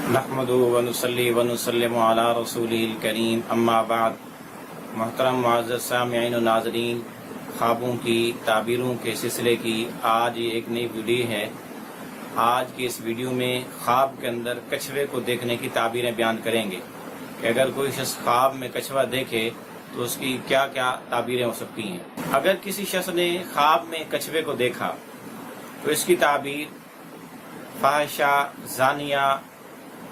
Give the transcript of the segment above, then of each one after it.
नहमदुहु व नुसल्ली व नुसल्लिमु अला रसूलिल करीम अम्मा बाद। मोहतरम मुअज़्ज़ज़ सामिईन व नाज़रीन, ख्वाबों की ताबीरों के सिलसिले की आज ये एक नई वीडियो है। आज की इस वीडियो में ख्वाब के अंदर कछुए को देखने की ताबीरें बयान करेंगे कि अगर कोई शख्स ख्वाब में कछुआ देखे तो उसकी क्या क्या ताबीरें हो सकती हैं। अगर किसी शख्स ने ख्वाब में कछुए को देखा तो इसकी ताबीर फाहिशा, जानिया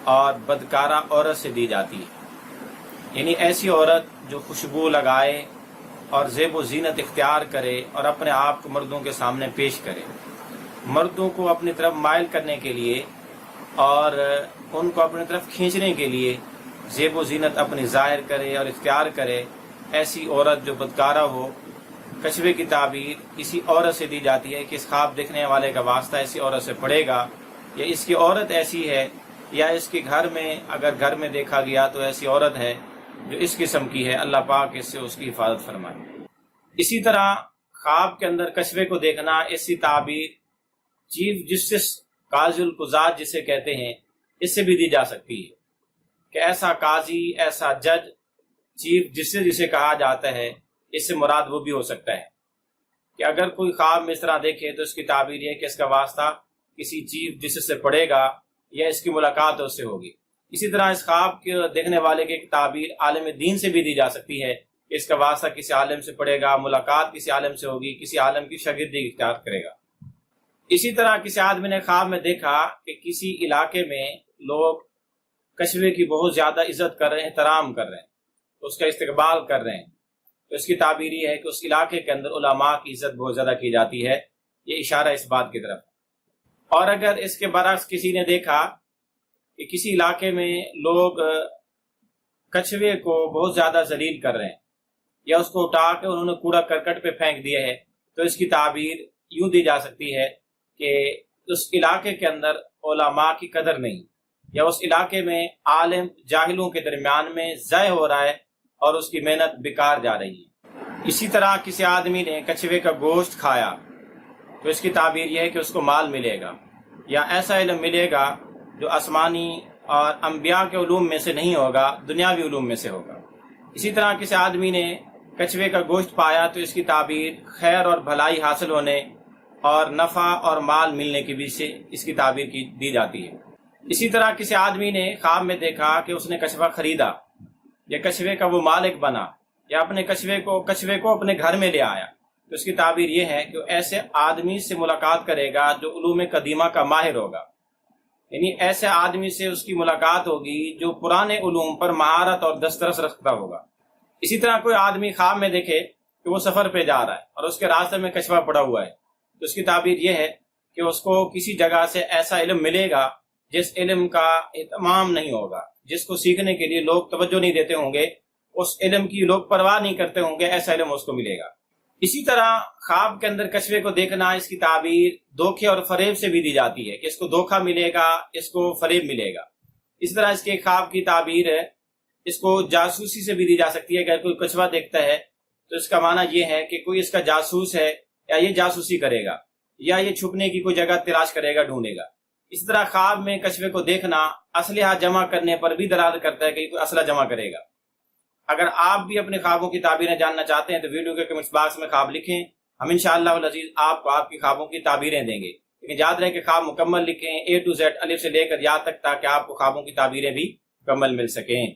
और बदकारा औरत से दी जाती है। यानी ऐसी औरत जो खुशबू लगाए और ज़ेब व ज़ीनत इख्तियार करे और अपने आप को मर्दों के सामने पेश करे, मर्दों को अपनी तरफ माइल करने के लिए और उनको अपनी तरफ खींचने के लिए ज़ेब व ज़ीनत अपनी ज़ाहिर करे और इख्तियार करे। ऐसी औरत जो बदकारा हो, कछुए की ताबीर इसी औरत से दी जाती है कि इस ख्वाब देखने वाले का वास्ता ऐसी औरत से पड़ेगा, या इसकी औरत ऐसी है, या इसके घर में अगर घर में देखा गया तो ऐसी औरत है जो इस किस्म की है। अल्लाह पाक इससे उसकी हिफाजत फरमाए। इसी तरह ख्वाब के अंदर कछुए को देखना, ऐसी ताबीर चीफ जस्टिस काज़िल कुज़ात जिसे कहते हैं, इससे भी दी जा सकती है कि ऐसा काजी, ऐसा जज, चीफ जस्टिस जिसे कहा जाता है, इससे मुराद वो भी हो सकता है कि अगर कोई ख्वाब में इस तरह देखे तो इसकी ताबीर है कि इसका वास्ता किसी चीफ जस्टिस से पड़ेगा या इसकी मुलाकात उससे होगी। इसी तरह इस ख्वाब के देखने वाले की ताबीर आलिम दीन से भी दी जा सकती है कि इसका वास्ता किसी आलिम से पड़ेगा, मुलाकात किसी आलिम से होगी, किसी आलिम की शागिर्दी इख्तियार करेगा। इसी तरह किसी आदमी ने ख्वाब में देखा कि किसी इलाके में लोग कछुए की बहुत ज्यादा इज्जत कर रहे हैं, एहतराम कर रहे हैं, उसका इस्तकबाल कर रहे हैं, तो इसकी ताबीर ये है कि उस इलाके के अंदर उलमा की इज्जत बहुत ज्यादा की जाती है। ये इशारा इस बात की तरफ। और अगर इसके बरक्स किसी ने देखा कि किसी इलाके में लोग कछुए को बहुत ज्यादा जलील कर रहे हैं या उसको उठा के उन्होंने कूड़ा करकट पे फेंक दिया है, तो इसकी ताबीर यूं दी जा सकती है कि उस इलाके के अंदर उलमा की कदर नहीं, या उस इलाके में आलिम जाहिलों के दरमियान में ज़ाय हो रहा है और उसकी मेहनत बेकार जा रही है। इसी तरह किसी आदमी ने कछुए का गोश्त खाया तो इसकी ताबीर यह है कि उसको माल मिलेगा या ऐसा इल्म मिलेगा जो आसमानी और अंबिया के उलूम में से नहीं होगा, दुनियावी उलूम में से होगा। इसी तरह किसी आदमी ने कछुए का गोश्त पाया तो इसकी ताबीर खैर और भलाई हासिल होने और नफ़ा और माल मिलने की भी से इसकी ताबीर की दी जाती है। इसी तरह किसी आदमी ने ख्वाब में देखा कि उसने कछुआ खरीदा या कछुए का वो मालिक बना या अपने कछुए को अपने घर में ले आया, तो उसकी ताबीर ये है कि ऐसे आदमी से मुलाकात करेगा जो उलूम कदीमा का माहिर होगा। यानी ऐसे आदमी से उसकी मुलाकात होगी जो पुराने उलूम पर महारत और दस्तरस रखता होगा। इसी तरह कोई आदमी ख्वाब में देखे कि वो सफर पे जा रहा है और उसके रास्ते में कछुआ पड़ा हुआ है, तो उसकी ताबीर ये है कि उसको किसी जगह से ऐसा इल्म मिलेगा जिस इल्म का इत्माम नहीं होगा, जिसको सीखने के लिए लोग तवज्जो नहीं देते होंगे, उस इल्म की लोग परवाह नहीं करते होंगे, ऐसा इल्म उसको मिलेगा। इसी तरह ख्वाब के अंदर कछुए को देखना, इसकी ताबीर धोखे और फरेब से भी दी जाती है कि इसको धोखा मिलेगा, इसको फरेब मिलेगा। इस तरह इसके ख्वाब की ताबीर है, इसको जासूसी से भी दी जा सकती है। अगर कोई कछुआ देखता है तो इसका माना यह है कि कोई इसका जासूस है, या ये जासूसी करेगा, या ये छुपने की कोई जगह तलाश करेगा, ढूंढेगा। इस तरह ख्वाब में कछुए को देखना असलहा जमा करने पर भी दलालत करता है कि कोई असला जमा करेगा। अगर आप भी अपने ख्वाबों की ताबीरें जानना चाहते हैं तो वीडियो के कमेंट्स बॉक्स में ख्वाब लिखें, हम इंशाअल्लाह अज़ीज़ आपको आपकी ख्वाबों की ताबीरें देंगे। लेकिन याद रहे कि ख्वाब मुकम्मल लिखें, A to Z, अलिफ से लेकर या तक, ताकि आपको ख्वाबों की ताबीरें भी मुकम्मल मिल सकें।